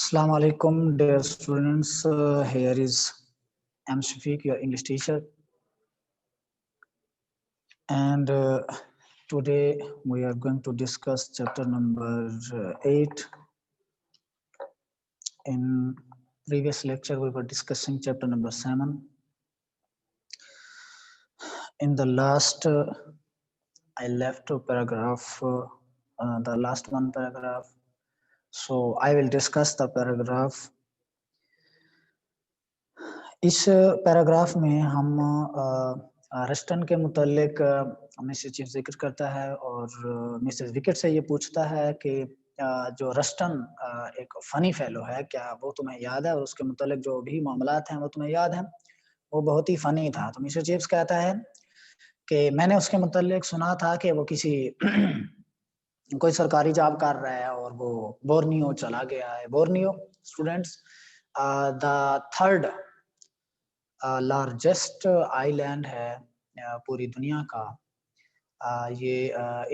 Assalamu alaikum, dear students. Here is M. Shafiq, your English teacher. And today we are going to discuss chapter number 8. In previous lecture, we were discussing chapter number 7. In the last, I left a paragraph, the last one paragraph. So I will discuss the paragraph. इस paragraph में हम Roston के मुतालिक Mrs chief जिक्र करता है और Mrs wicket से ये पूछता है कि जो रस्टन एक फनी फेलो है, क्या वो तुम्हें याद है, और उसके मुतालिक जो भी मामलात हैं वो तुम्हें याद हैं, वो बहुत ही फनी था। तो मिसेस चिप्स कहता है कि मैंने उसके मुतालिक सुना था कि वो किसी कोई सरकारी जॉब कर रहा है और वो बोर्नियो चला गया है। Borneo students the third largest island है पूरी दुनिया का। ये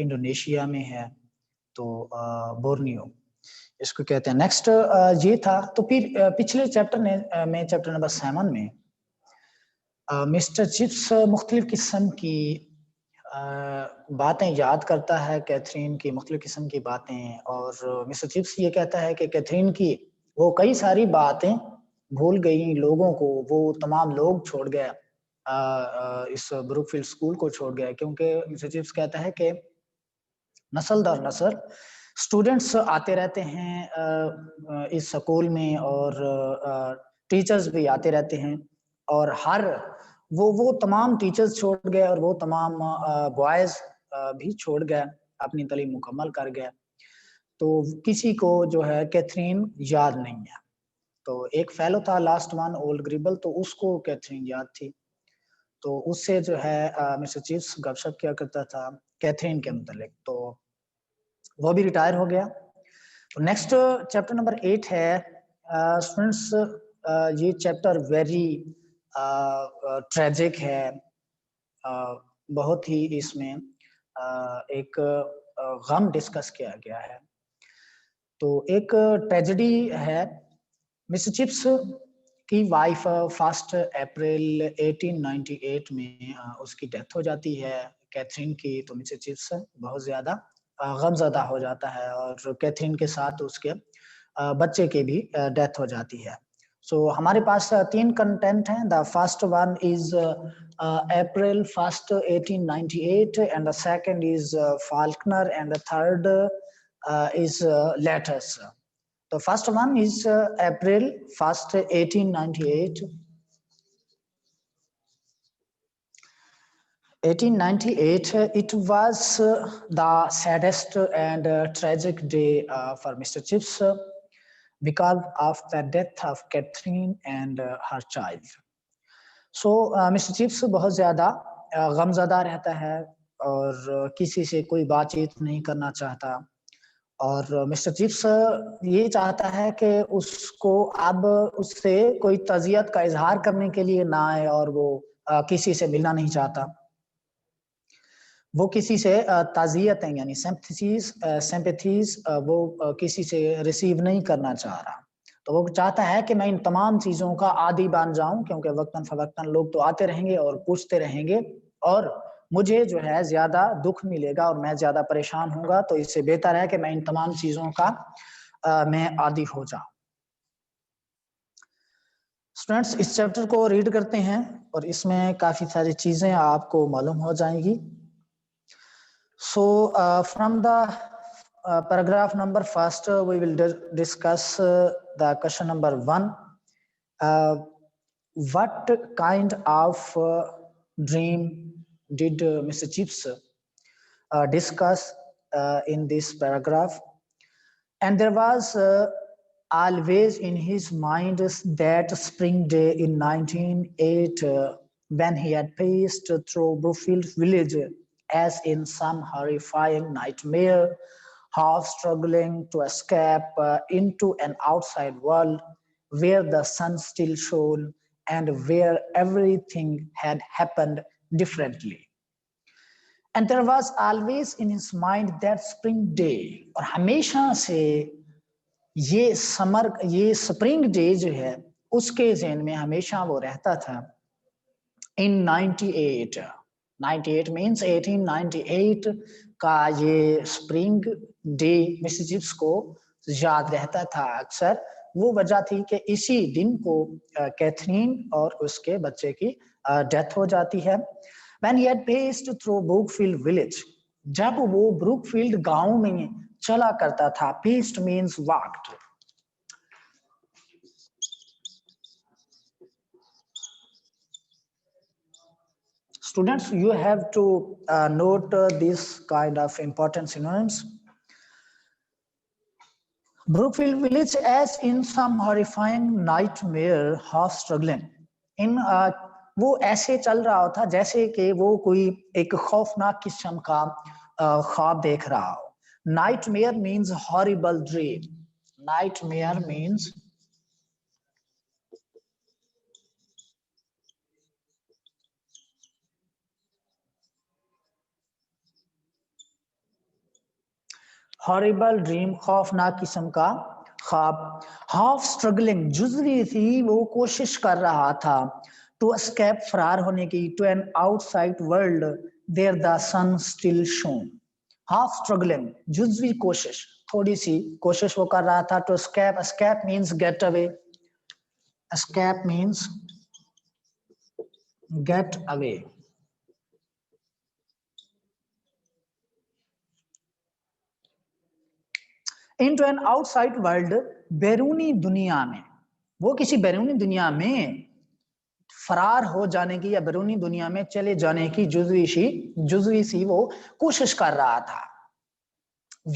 इंडोनेशिया में है, तो बोर्नियो इसको कहते हैं। नेक्स्ट ये था। तो फिर पिछले चैप्टर में चैप्टर नंबर 7 में मिस्टर चिप्स मुख्तलिफ किस्म की बातें याद करता है, कैथरीन की मुख्तलिफ किस्म की बातें, और मिस्टर चिप्स ये कहता है कि कैथरीन की वो कई सारी बातें भूल गई लोगों को, वो तमाम लोग छोड़ गया, इस ब्रुकफील्ड स्कूल को छोड़ गया, क्योंकि मिस्टर चिप्स कहता है कि नस्ल दर नस्ल स्टूडेंट्स आते रहते हैं इस स्कूल में, और टीचर्स भी आते रहते हैं, और हर वो तमाम टीचर्स छोड़ गए और वो तमाम बॉयज भी छोड़ गए, अपनी तालीम मुकम्मल कर गए। तो किसी को जो है कैथरीन याद नहीं है। तो एक फेलो था लास्ट वन, ओल्ड ग्रिबल, तो उसको कैथरीन याद थी। तो उससे जो है मिस्टर चिप्स गपशप किया करता था कैथरीन के मुतालिक। तो वो भी रिटायर हो गया। तो नेक्स्ट चैप्टर नंबर 8 है स्टूडेंट्स। ये चैप्टर वेरी ट्रेजिक है। बहुत ही इसमें एक गम डिस्कस किया गया है। तो एक ट्रेजेडी है। मिस्टर चिप्स की वाइफ 1 अप्रैल 1898 में उसकी डेथ हो जाती है, कैथरीन की। तो मिस्टर चिप्स बहुत ज्यादा गमज़दा हो जाता है, और कैथरीन के साथ उसके बच्चे की भी डेथ हो जाती है। सो हमारे पास 3 कंटेंट हैं। The first one is April 1, 1898, and the second is Faulkner, and the third is letters. The first one is April 1st, 1898. 1898, it was the saddest and tragic day for Mr. Chips because of the death of Catherine and her child. So Mr. Chips बहुत ज़्यादा गमज़दा रहता है और किसी से कोई बातचीत नहीं करना चाहता, और मिस्टर चिप्स ये चाहता है कि उसको अब उससे कोई तज़ियत का इज़हार करने के लिए ना आए, और वो किसी से मिलना नहीं चाहता। वो किसी से ताज़ियतें यानी सिंपैथीज वो किसी से रिसीव नहीं करना चाह रहा। तो वो चाहता है कि मैं इन तमाम चीज़ों का आदी बन जाऊं, क्योंकि वक्तन फवक्तन लोग तो आते रहेंगे और पूछते रहेंगे, और मुझे जो है ज्यादा दुख मिलेगा और मैं ज्यादा परेशान होऊंगा। तो इससे बेहतर है कि मैं इन तमाम चीजों का मैं आदी हो जाऊं। स्टूडेंट्स इस चैप्टर को रीड करते हैं और इसमें काफी सारी चीजें आपको मालूम हो जाएंगी। So from the paragraph number 1, we will discuss the question number 1. What kind of dream did Mr. Chips discuss in this paragraph? And there was always in his mind that spring day in 1908 when he had passed through Brookfield village as in some horrifying nightmare, half struggling to escape into an outside world where the sun still shone and where everything had happened differently. And there was always in his mind that spring day, और हमेशा से ये spring day जो है उसके ज़हन में हमेशा वो रहता था। इन 98 98 मीन्स 1898 का ये स्प्रिंग डे मिसिसिपी को याद रहता था अक्सर। वो वजह थी कि इसी दिन को कैथरीन और उसके बच्चे की डेथ हो जाती है। When he had passed through Brookfield village, जब वो ब्रुकफील्ड गांव में चला करता था, paced means walked. Students, you have to note this kind of important synonyms. Brookfield village as in some horrifying nightmare, half struggling. इन वो ऐसे चल रहा था जैसे कि वो कोई एक खौफनाक किस्म का ख्वाब देख रहा हो। Nightmare means horrible dream. Nightmare means horrible dream, खौफनाक किस्म का ख्वाब। हाफ स्ट्रगलिंग, जुजवी थी, वो कोशिश कर रहा था। टू एस्केप, फरार होने की। To an outside world there the sun still shone. Half struggling, जुजवी कोशिश, थोड़ी सी कोशिश वो कर रहा था। To escape, escape means get away. Escape means get away. Into an outside world, बैरूनी दुनिया में, वो किसी बैरूनी दुनिया में फरार हो जाने की या बैरूनी दुनिया में चले जाने की जुजवी सी वो कोशिश कर रहा था।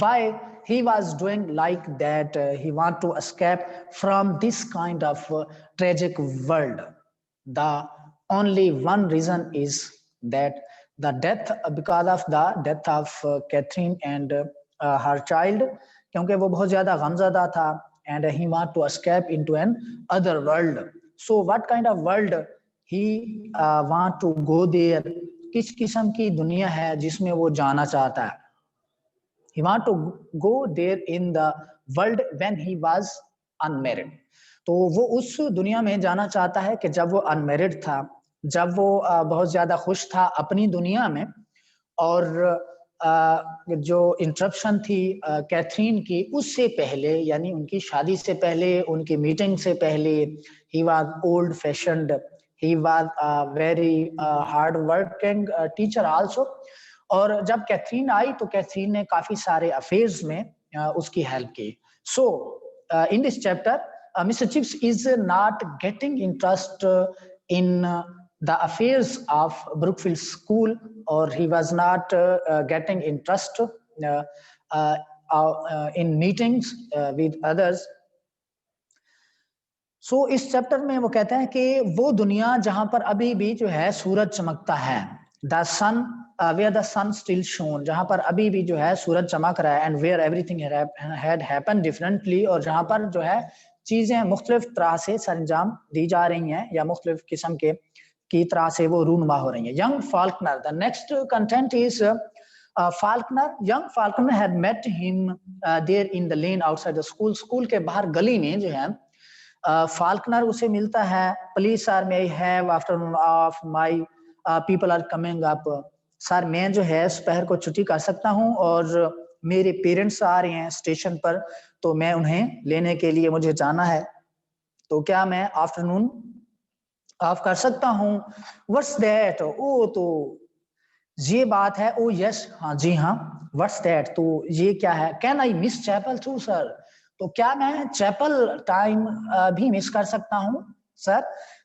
Why he was doing like that? He want to escape from this kind of tragic world. The only one reason is that the death, because of the death of Catherine and her child, क्योंकि वो बहुत ज्यादा गमज़दा था, and he want to escape into an other world. So what kind of world he want to go there? किस किस्म की दुनिया है जिसमें वो जाना चाहता है? He want to go there in the world when he was unmarried. तो वो उस दुनिया में जाना चाहता है कि जब वो अनमेरिड था, जब वो बहुत ज्यादा खुश था अपनी दुनिया में, और जो इंटरप्शन थी कैथरीन की उससे पहले, यानी उनकी शादी से पहले, उनकी मीटिंग से पहले, he was old fashioned, he was very hard working teacher also. और जब कैथरीन आई तो कैथरीन ने काफी सारे अफेयर्स में उसकी हेल्प की। So in this chapter Mr. Chips is not getting interest in the affairs of Brookfield School, or he was not getting interest in meetings with others. सो इस चैप्टर में वो कहते हैं कि वो दुनिया जहां पर अभी भी जो है सूरज चमकता है, the sun where the sun still shone, जहां पर अभी भी जो है सूरज चमक रहा है, and where everything had happened differently, और जहां पर जो है चीजें मुख्तलिफ तरह से सरंजाम दी जा रही हैं या मुख्तलिफ किस्म के की तरह से वो रूनुमा हो रही हैं। Young Falconer, the next content is Falconer. Young Falconer had met him there in the lane outside the school, school के बाहर गली में जो है फाल्कनर उसे मिलता है। Please sir may have afternoon off, my people are coming up, sir मैं जो है दोपहर को छुट्टी कर सकता हूं और मेरे पेरेंट्स आ रहे हैं स्टेशन पर, तो मैं उन्हें लेने के लिए मुझे जाना है, तो क्या मैं आफ्टरनून ऑफ कर सकता हूं? What's that? ओ तो ये बात है। ओ यस, हाँ जी हाँ। What's that? तो ये क्या है? Can I miss chapel through sir? तो क्या मैं चैपल टाइम भी मिस कर सकता हूँ सर?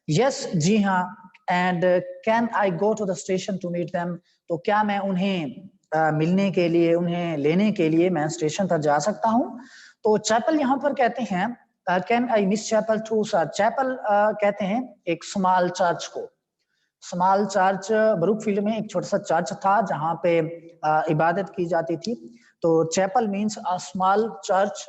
यस, जी हाँ। And can I go to the station to meet them? तो क्या मैं उन्हें मिलने के लिए, उन्हें लेने के लिए मैं स्टेशन पर जा सकता हूँ? तो चैपल यहाँ पर कहते हैं can I miss chapel through sir? Chapel कहते हैं एक स्मॉल चर्च को। स्मॉल चर्च, ब्रुकफील्ड में एक छोटा सा चर्च था जहां पे इबादत की जाती थी। तो chapel means a small church.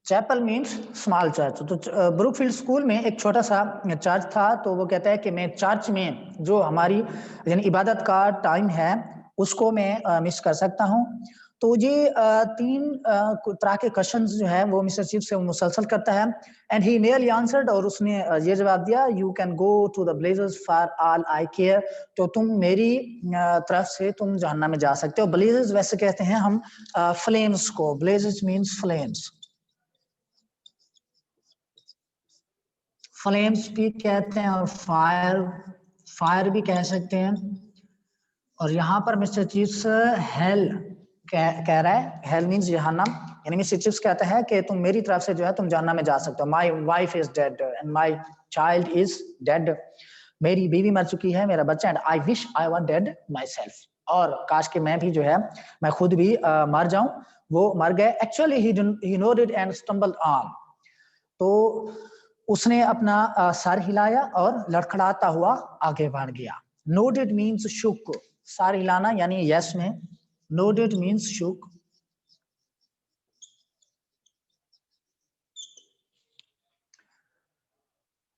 Chapel means small church. तो ब्रुकफील्ड स्कूल में एक छोटा सा चर्च था, तो वो कहता है कि मैं चर्च में जो हमारी यानी इबादत का टाइम है उसको मैं मिस कर सकता हूँ। तो ये तीन तरह के क्वेश्चंस जो है वो मिस्टर चिप्स से मुसलसल करता है, एंड ही नियरली आंसर्ड, और उसने ये जवाब दिया, you can go to the blazers for all I care, तो तुम मेरी तरफ से तुम जहन्नम में जा सकते हो। ब्लेजर्स वैसे कहते हैं हम फ्लेम्स को, ब्लेजर्स मीन्स फ्लेम्स, फ्लेम्स भी कहते हैं और फायर भी कह सकते हैं। और यहाँ पर मिस्टर चिप्स हेल कह रहा है, हेल मीन्स जहन्नम, यानी मिस्टर चिप्स कहता है कि तुम मेरी तरफ से जो है तुम जहन्नम में जा सकते हो। My wife is dead and my child is dead, मेरी बीवी मर चुकी है, मेरा बच्चा, and I wish I were dead my self, और काश के मैं भी जो है मैं खुद भी मर जाऊं। वो मर गए। Actually he nodded and stumbled on, तो उसने अपना सर हिलाया और लड़खड़ाता हुआ आगे बढ़ गया। नोडेड मीन्स शुक, सर हिलाना यानी यस में, nodded means shook.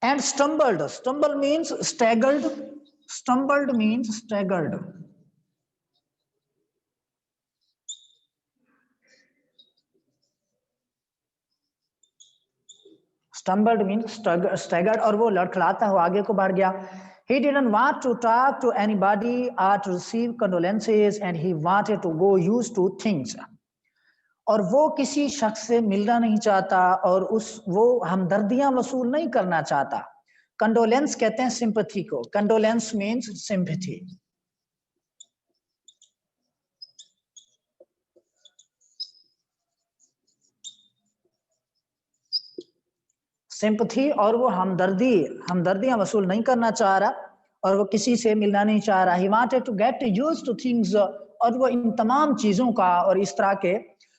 And stumbled, stumble means staggered, stumbled means staggered. Stumbled means staggered, और वो लड़खड़ाता हुआ आगे को बढ़ गया। He didn't want to talk to anybody or to receive condolences, and he wanted to go used to things. और वो किसी शख्स से मिलना नहीं चाहता और वो हमदर्दियां वसूल नहीं करना चाहता। कंडोलेंस कहते हैं सिंपैथी को, कंडोलेंस मीन्स सिंपैथी। सिंपैथी, और वो हमदर्दियां वसूल नहीं करना चाह रहा और वो किसी से मिलना नहीं चाह रहा। He wanted to get used to things, और वो इन तमाम चीजों का और इस तरह के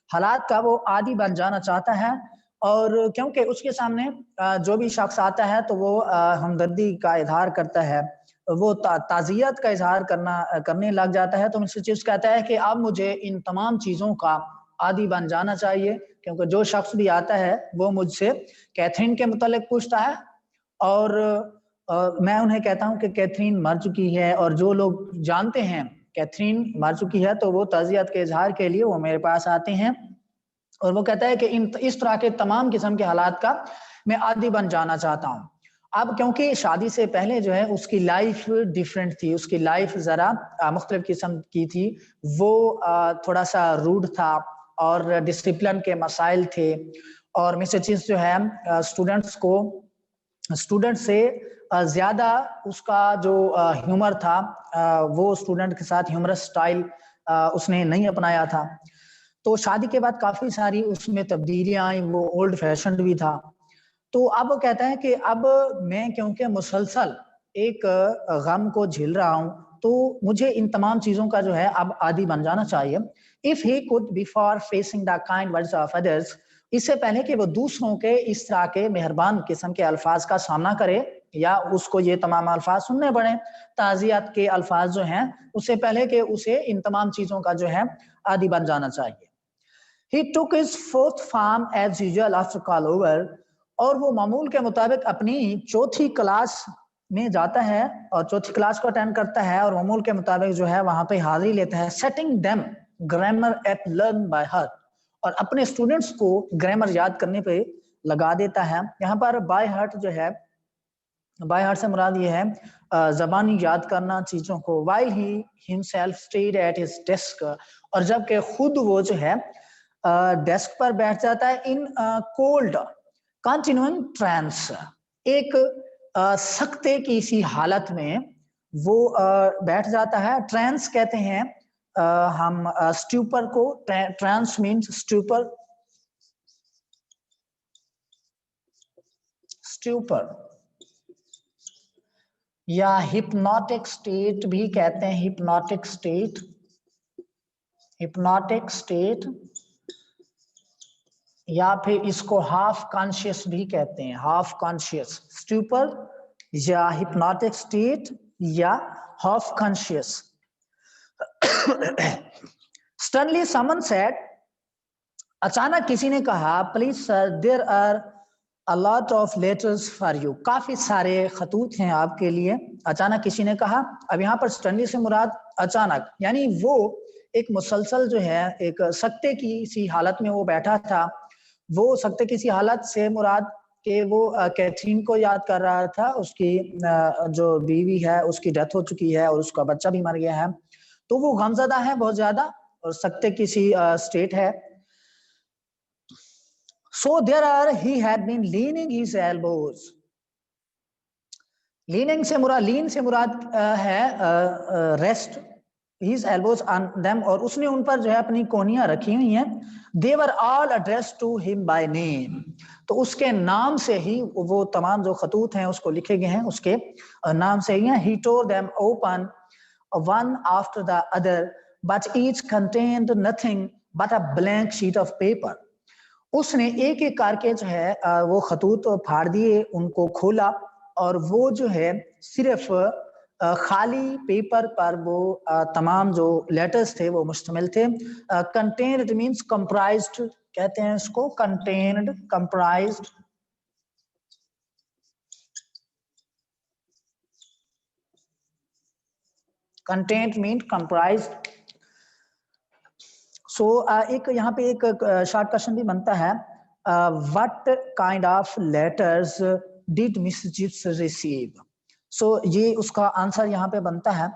हालात का वो आदी बन जाना चाहता है। और क्योंकि उसके सामने जो भी शख्स आता है तो वो हमदर्दी का इजहार करता है, वो ताज़ियत का इजहार करने लग जाता है। तो मिस्टर चिप्स कहता है कि अब मुझे इन तमाम चीजों का आदी बन जाना चाहिए, क्योंकि जो शख्स भी आता है वो मुझसे कैथरीन के मुतालिक पूछता है, और मैं उन्हें कहता हूं कि कैथरीन मर चुकी है, और जो लोग जानते हैं कैथरीन मर चुकी है तो वो ताज़ियत के इजहार के लिए वो मेरे पास आते हैं। और वो कहता है कि इस तरह के तमाम किस्म के हालात का मैं आदी बन जाना चाहता हूँ। अब क्योंकि शादी से पहले जो है उसकी लाइफ डिफरेंट थी, उसकी लाइफ जरा मुख्तलिफ किस्म की थी। वो थोड़ा सा रूड था और डिसिप्लिन के मसाइल थे, और मिस्टर चिप्स जो है स्टूडेंट से ज्यादा उसका जो ह्यूमर था, वो स्टूडेंट के साथ ह्यूमरस स्टाइल उसने नहीं अपनाया था। तो शादी के बाद काफी सारी उसमें तब्दीलियां आई, वो ओल्ड फैशन भी था। तो अब वो कहता है कि अब मैं क्योंकि मुसलसल एक गम को झेल रहा हूं, तो मुझे इन तमाम चीजों का जो है अब आदी बन जाना चाहिए। If he could before facing the kind words of others, इससे पहले कि वो दूसरों के इस तरह के मेहरबान किस्म के अल्फाज का सामना करे या उसको ये तमाम अल्फाज सुनने पड़े, ताजियत के अल्फाज जो हैं, उससे पहले कि उसे इन तमाम चीजों का जो है आदी बन जाना चाहिए। He took his fourth farm as usual after call over, और वो मामूल के मुताबिक अपनी चौथी क्लास में जाता है और चौथी क्लास को अटेंड करता है, और मामूल के मुताबिक जो है वहां पे हाजिरी लेता है। Setting them grammar at learn by heart, और अपने स्टूडेंट्स को ग्रामर याद करने पे लगा देता है। यहाँ पर बाय हार्ट जो है, बाय हार्ट से मुराद ये है जबानी याद करना चीजों को। while he himself stayed at his desk, और जबकि खुद वो जो है डेस्क पर बैठ जाता है। इन कोल्ड कंटिन्यूइंग ट्रांस, एक सख्ते की सी हालत में वो बैठ जाता है। ट्रांस कहते हैं हम स्ट्यूपर को, ट्रांस मीन्स स्ट्यूपर, स्ट्यूपर या हिप्नोटिक स्टेट भी कहते हैं, हिप्नोटिक स्टेट, हिप्नोटिक स्टेट, या फिर इसको हाफ कॉन्शियस भी कहते हैं, हाफ कॉन्शियस। स्ट्यूपर या हिप्नोटिक स्टेट या half conscious. Suddenly someone said, अचानक किसी ने कहा, please sir, there are a lot of letters for you, काफी सारे खतूत हैं आपके लिए। अचानक किसी ने कहा। अब यहाँ पर सडनली से मुराद अचानक, यानी वो एक मुसलसल जो है एक सकते की सी हालत में वो बैठा था। वो सकते की सी हालत से मुराद कि वो कैथरीन को याद कर रहा था। उसकी जो बीवी है उसकी डेथ हो चुकी है और उसका बच्चा भी मर गया है, तो वो गमजदा है बहुत ज्यादा और सकते की सी स्टेट है। So there are, he had been leaning his elbows. Leaning से मुराद है rest, his elbows on them, और उसने उन पर जो है अपनी कोहनियां रखी हुई हैं। They were all addressed to him by name. तो उसके नाम से ही वो तमाम जो खतूत हैं उसको लिखे गए हैं उसके नाम से ही हैं। He tore them open one after the other, but each contained nothing but a blank sheet of paper. उसने एक एक करके जो है वो खतूत फाड़ दिए, उनको खोला और वो जो है सिर्फ खाली पेपर पर वो तमाम जो लेटर्स थे वो मुश्तमिल थे। कंटेन्ड मींस कंप्राइज्ड कहते हैं इसको, contained, comprised. Content mean comprised. So एक यहाँ पे एक शॉर्ट क्वेश्चन भी बनता है, what kind of letters did Miss Chips receive. So ये उसका आंसर यहाँ पे बनता है,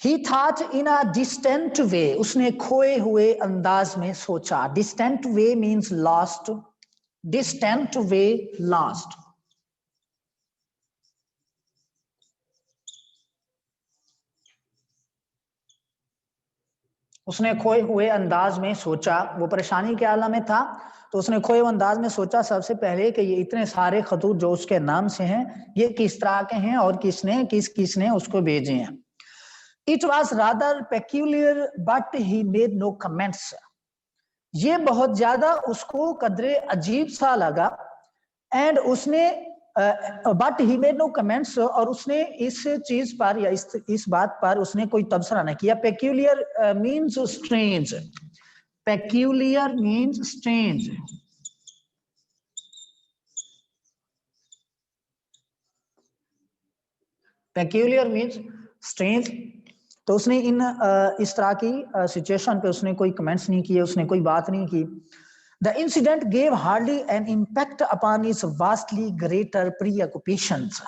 ही थॉट इन अ डिस्टेंट वे, उसने खोए हुए अंदाज में सोचा। डिस्टेंट वे means lost, distant way lost. उसने खोए हुए अंदाज में सोचा, वो परेशानी के आलम में था तो उसने खोए हुए अंदाज में सोचा सबसे पहले कि ये इतने सारे खतूत जो उसके नाम से हैं ये किस तरह के हैं और किसने उसको भेजे हैं। It was rather peculiar but he made no comments, ये बहुत ज्यादा उसको कदरे अजीब सा लगा। एंड उसने but he made no comments, और उसने इस चीज पर या इस बात पर उसने कोई तबसरा नहीं किया। Peculiar means strange, peculiar means strange. Peculiar means strange. तो उसने इस तरह की सिचुएशन पे उसने कोई कमेंट्स नहीं किए, उसने कोई बात नहीं की। The incident gave hardly an impact upon his vastly greater preoccupations.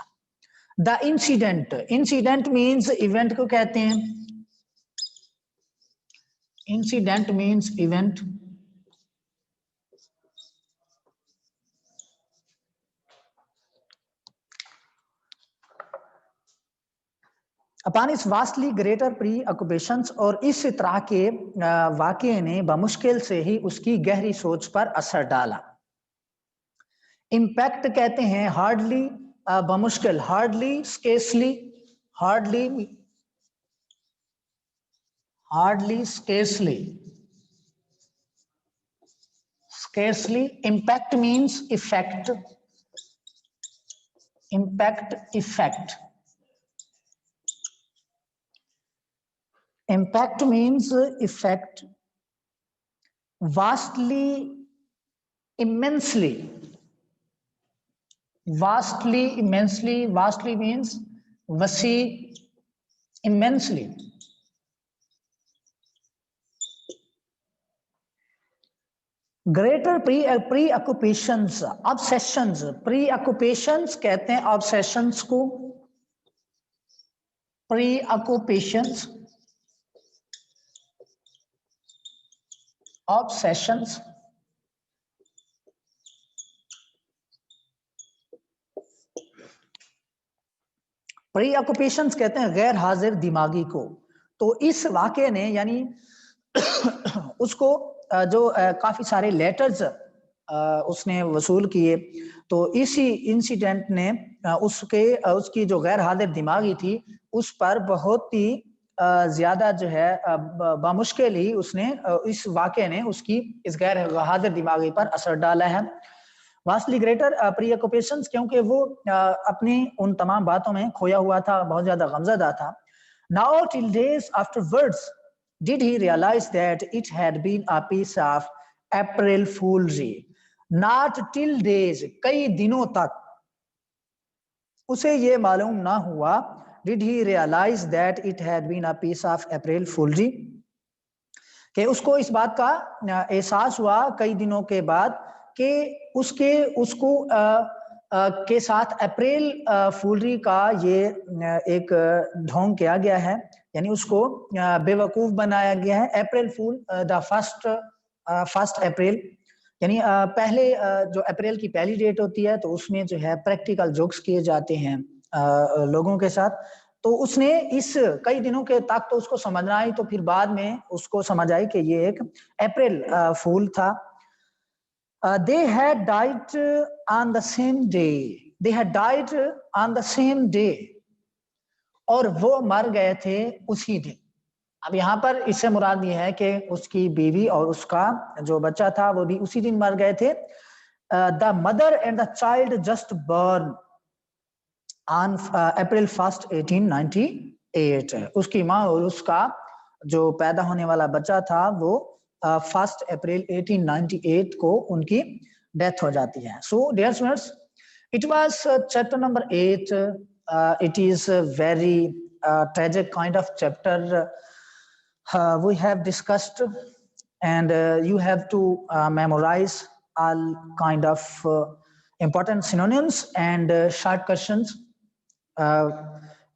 The incident means event को कहते हैं, incident means event। upon his vastly greater preoccupations, और इस तरह के वाक़ये ने बमुश्किल से ही उसकी गहरी सोच पर असर डाला। इम्पैक्ट कहते हैं हार्डली, बमुश्किल, hardly, scarcely, hardly, hardly, scarcely, scarcely. Impact means effect, impact, effect. Impact means effect. Vastly, immensely, vastly, immensely, vastly means वसी, immensely। Greater preoccupations, obsessions, preoccupations कहते हैं obsessions को, preoccupations, obsessions। preoccupations कहते हैं गैर हाजिर दिमागी को। तो इस वाक़े ने यानी उसको जो काफी सारे लेटर्स उसने वसूल किए, तो इसी इंसिडेंट ने उसकी जो गैर हाजिर दिमागी थी उस पर बहुत ही ज्यादा जो है बामुश्किल ही उसने इस वाक़े ने उसकी इस गैर हाजिर दिमागी पर असर डाला है। वास्टली ग्रेटर प्रीऑक्युपेशंस, क्योंकि वो अपनी उन तमाम बातों में खोया हुआ था, बहुत ज्यादा गमज़दा था। Now till days afterwards Did he realize that it had been a piece of April Fool's? Not till days, कई दिनों तक उसे ये मालूम ना हुआ. Did he realize that it had been a piece of April Fool's? कि उसको इस बात का एहसास हुआ कई दिनों के बाद कि उसको के साथ अप्रैल फूलरी का ये एक ढोंग किया गया है, यानी उसको बेवकूफ बनाया गया है. अप्रैल फूल, द फर्स्ट अप्रैल, यानी पहले जो अप्रैल की पहली डेट होती है तो उसमें जो है प्रैक्टिकल जोक्स किए जाते हैं लोगों के साथ. तो उसने इस कई दिनों के तक तो उसको समझना आई, तो फिर बाद में उसको समझ आई कि ये एक अप्रैल फूल था. They had died on the same day. They had died on the same day. और वो मर गए थे उसी दिन. अब यहाँ पर इससे मुराद ये है कि उसकी बीवी और उसका जो बच्चा था वो भी उसी दिन मर गए थे. The mother and the child just born on April 1st, 1898. उसकी माँ और उसका जो पैदा होने वाला बच्चा था वो 1st April 1898 को उनकी डेथ हो जाती है. So dear students, it was chapter number 8. It is a very tragic kind of chapter we have discussed, and you have to memorize all kind of important synonyms and short questions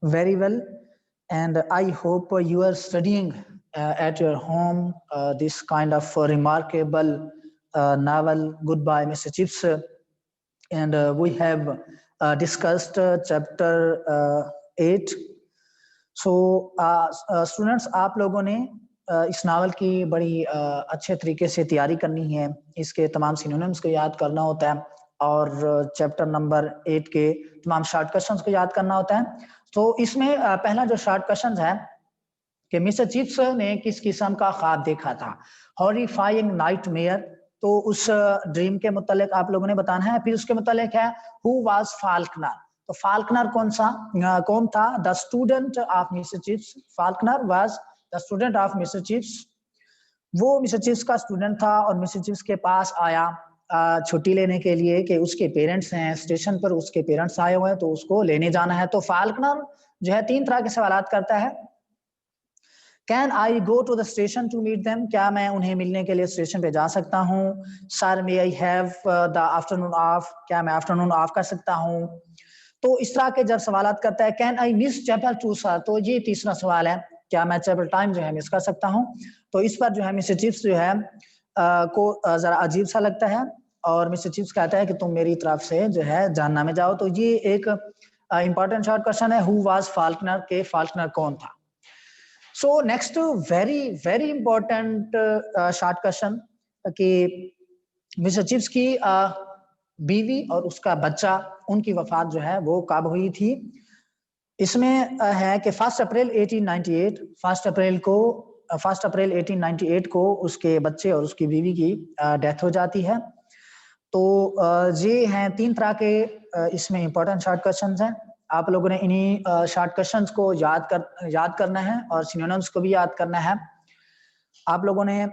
very well. And I hope you are studying at your home this kind of remarkable novel, Goodbye Mr. Chips. And we have discussed chapter 8. So students, आप लोगों ने इस novel की बड़ी अच्छे तरीके से तैयारी करनी है. इसके तमाम सिनोनिम्स को याद करना होता है और चैप्टर नंबर 8 के तमाम शॉर्ट क्वेश्चंस को याद करना होता है. तो इसमें पहला जो शॉर्ट क्वेश्चन है कि मिस्टर चिप्स ने किस किस्म का ख्वाब देखा था. हॉरिफाइंग नाइटमेयर, तो उस ड्रीम के मुतालिक आप लोगों ने बताना है. फिर उसके मुतालिक है हु वाज फाल्कनर, तो फाल्कनर कौन था. The student of mister chips. Faulkner was the student of mister chips. वो मिस्टर चिप्स का स्टूडेंट था और मिस्टर चिप्स के पास आया छुट्टी लेने के लिए कि उसके पेरेंट्स हैं स्टेशन पर, उसके पेरेंट्स आए हुए हैं तो उसको लेने जाना है. तो फाल्कनर जो है 3 तरह के सवालात करता है. Can I go to the station to meet them, क्या मैं उन्हें मिलने के लिए स्टेशन पे जा सकता हूँ. Sir may I have the afternoon of, क्या मैं आफ्टरनून ऑफ कर सकता हूँ. तो इस तरह के जब सवालात करता है. Can I miss chapel to sir, तो ये तीसरा सवाल है, क्या मैं चैपल टाइम जो है मिस कर सकता हूँ. तो इस पर जो है मिस्टर चिप्स जो है को जरा अजीब सा लगता है और मिस्टर चिप्स कहता है कि तुम मेरी तरफ से जो है जहन्नम में जाओ. तो ये एक इंपॉर्टेंट शॉर्ट क्वेश्चन है, हु वाज फाल्कनर, के फाल्कनर कौन था. So next very important short question कि मिस्टर चिप्स की बीवी और उसका बच्चा, उनकी वफात जो है वो कब हुई थी. इसमें है कि 1 अप्रैल 1898, 1 अप्रैल 1898 को उसके बच्चे और उसकी बीवी की डेथ हो जाती है. तो ये हैं 3 तरह के इसमें इंपॉर्टेंट शॉर्ट क्वेश्चंस हैं. आप लोगों ने इन्हीं शॉर्ट क्वेश्चंस को याद करना है और सिनोनिम्स को भी याद करना है. आप लोगों ने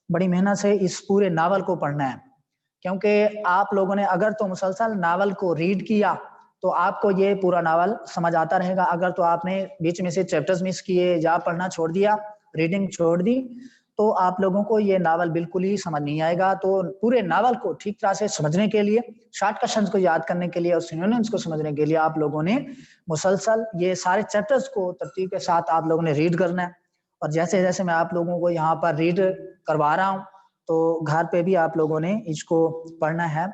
बड़ी मेहनत से इस पूरे नावल को पढ़ना है, क्योंकि आप लोगों ने अगर तो मुसलसल नावल को रीड किया तो आपको ये पूरा नावल समझ आता रहेगा. अगर तो आपने बीच में से चैप्टर्स मिस किए या पढ़ना छोड़ दिया, रीडिंग छोड़ दी, तो आप लोगों को ये नावल बिल्कुल ही समझ नहीं आएगा. तो पूरे नावल को ठीक तरह से समझने के लिए, शॉर्ट क्वेश्चंस को याद करने के लिए और सिनोनिम्स को समझने के लिए आप लोगों ने मुसलसल ये सारे चैप्टर्स को तरतीब के साथ आप लोगों ने रीड करना है. और जैसे जैसे मैं आप लोगों को यहाँ पर रीड करवा रहा हूँ तो घर पे भी आप लोगों ने इसको पढ़ना है,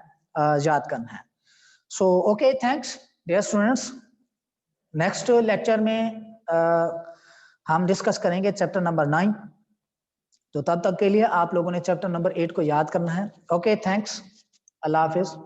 याद करना है. So okay, thanks dear students. Next lecture में हम डिस्कस करेंगे चैप्टर नंबर 9. तो तब तक के लिए आप लोगों ने चैप्टर नंबर 8 को याद करना है. Okay, thanks. अल्लाह हाफिज.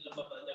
Yes,